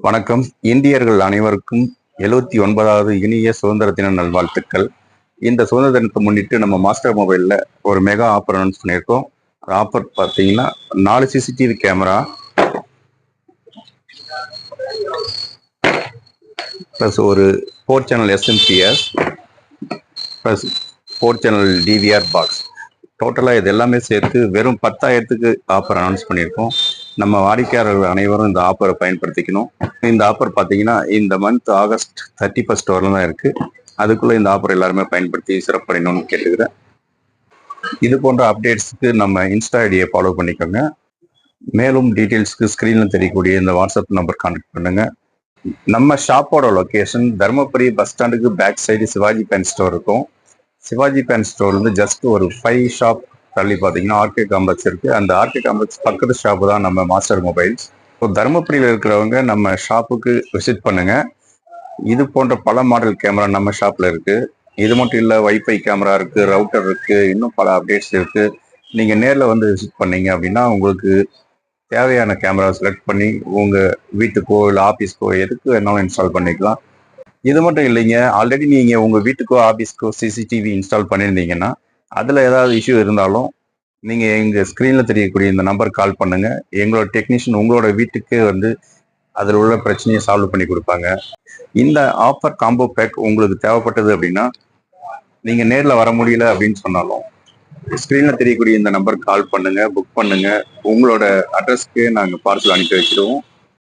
வணக்கம். இந்தியர்கள் அனைவருக்கும் 79வது இனிய சுதந்திர தின நல்வாழ்த்துக்கள். இந்த சுதந்திர தினத்தை முன்னிட்டு நம்ம மாஸ்டர் மொபைல்ல ஒரு மெகா ஆஃபர் அனௌன்ஸ் பண்ணியிருக்கோம். ஆஃபர் பார்த்தீங்கன்னா 4 சிசிடிவி கேமரா ப்ளஸ் ஒரு 4 channel SMPS plus 4 channel DVR box. டோட்டலாக இது எல்லாமே சேர்த்து வெறும் 10,000க்கு ஆஃபர் அனௌன்ஸ் பண்ணியிருக்கோம். நம்ம வாடிக்கையாளர்கள் அனைவரும் இந்த ஆஃபரை பயன்படுத்திக்கணும். இந்த ஆஃபர் பார்த்தீங்கன்னா இந்த மந்த் ஆகஸ்ட் 31 வரலாம் தான் இருக்கு. அதுக்குள்ள இந்த ஆஃபர் எல்லாருமே பயன்படுத்தி சிறப்படையணும்னு கேட்டுக்கிறேன். இது போன்ற அப்டேட்ஸ்க்கு நம்ம இன்ஸ்டா ஐடியை ஃபாலோ பண்ணிக்கோங்க. மேலும் டீட்டெயில்ஸ்க்கு ஸ்க்ரீனில் தெரியக்கூடிய இந்த வாட்ஸ்அப் நம்பர் கான்டாக்ட் பண்ணுங்க. நம்ம ஷாப்போட லொக்கேஷன் தர்மபுரி பஸ் ஸ்டாண்டுக்கு back side Shivaji fan store இருக்கும். சிவாஜி பேன் ஸ்டோர் வந்து ஜஸ்ட் ஒரு 5 ஷாப் தள்ளி பார்த்தீங்கன்னா ஆர்கே காம்ப்ளெக்ஸ் இருக்கு. அந்த ஆர்கே காம்ப்ளெக்ஸ் பக்கத்து ஷாப்பு தான் நம்ம மாஸ்டர் மொபைல்ஸ். இப்போ தருமபுரியில் இருக்கிறவங்க நம்ம ஷாப்புக்கு விசிட் பண்ணுங்க. இது போன்ற பல மாடல் கேமரா நம்ம ஷாப்ல இருக்கு. இது மட்டும் இல்லை, வைஃபை கேமரா இருக்கு, ரவுட்டர் இருக்கு, இன்னும் பல அப்டேட்ஸ் இருக்கு. நீங்க நேரில் வந்து விசிட் பண்ணீங்க அப்படின்னா உங்களுக்கு தேவையான கேமரா செலக்ட் பண்ணி உங்க வீட்டுக்கோ இல்லை ஆஃபீஸ்க்கோ எதுக்கு வேணாலும் இன்ஸ்டால் பண்ணிக்கலாம். இது மட்டும் இல்லைங்க, ஆல்ரெடி நீங்க உங்க வீட்டுக்கோ ஆஃபீஸ்க்கோ சிசிடிவி இன்ஸ்டால் பண்ணியிருந்தீங்கன்னா அதுல ஏதாவது இஷ்யூ இருந்தாலும் நீங்க எங்க ஸ்கிரீன்ல தெரியக்கூடிய இந்த நம்பர் கால் பண்ணுங்க. எங்களோட டெக்னீஷியன் உங்களோட வீட்டுக்கு வந்து அதில் உள்ள பிரச்சனையை சால்வ் பண்ணி கொடுப்பாங்க. இந்த ஆஃபர் காம்போ பேக் உங்களுக்கு தேவைப்பட்டது அப்படின்னா நீங்க நேரில் வர முடியல அப்படின்னு சொன்னாலும் ஸ்கிரீன்ல தெரியக்கூடிய இந்த நம்பர் கால் பண்ணுங்க, புக் பண்ணுங்க. உங்களோட அட்ரஸ்க்கு நாங்கள் பார்சல் அனுப்பி வச்சிருவோம்.